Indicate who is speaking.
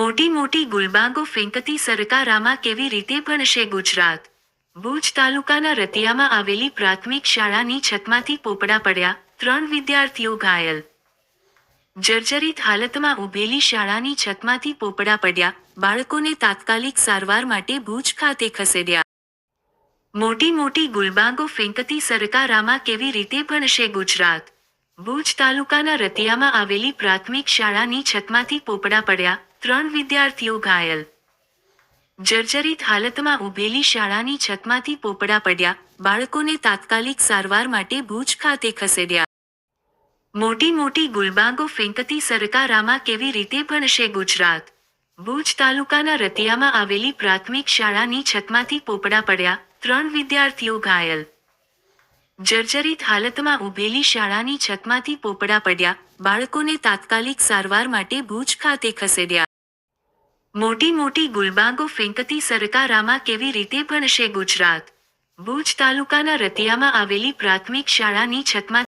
Speaker 1: મોટી મોટી ગુલબાગો ફેંકતી સરકારામાં કેવી રીતે ભણશે ગુજરાત? ભુજ તાલુકાના રતિયામાં આવેલી પ્રાથમિક શાળાની છતમાંથી પોપડા પડ્યા, 3 વિદ્યાર્થીઓ ઘાયલ. જર્જરિત હાલતમાં ઊભેલી શાળાની છતમાંથી પોપડા પડ્યા, બાળકોને તાત્કાલિક સારવાર માટે ભુજ ખાતે ખસેડ્યા. મોટી મોટી ગુલબાગો ફેંકતી સરકારામાં કેવી રીતે ભણશે ગુજરાત? ભુજ તાલુકાના રતિયામાં આવેલી પ્રાથમિક શાળાની છતમાંથી પોપડા પડ્યા, 3 વિદ્યાર્થીઓ ઘાયલ. જર્જરિત હાલતમાં ઊભેલી શાળાની છતમાંથી પોપડા પડ્યા, બાળકોને તાત્કાલિક સારવાર માટે ભુજ ખાતે ખસેડ્યા. મોટી મોટી ગુલબાગો ફેંકતી સરકારામાં કેવી રીતે ભણશે ગુજરાત? ભુજ તાલુકાના રતિયામાં આવેલી પ્રાથમિક શાળાની છતમાંથી પોપડા પડ્યા, 3 વિદ્યાર્થીઓ ઘાયલ. જર્જરિત હાલતમાં ઊભેલી શાળાની છતમાંથી પોપડા પડ્યા, બાળકોને તાત્કાલિક સારવાર માટે ભુજ ખાતે ખસેડ્યા. મોટી મોટી ગુલબાગો ફેંકતી સરકારામાં કેવી રીતે ભણશે ગુજરાત? ભુજ તાલુકાના રતિયામાં આવેલી પ્રાથમિક શાળાની છતમાં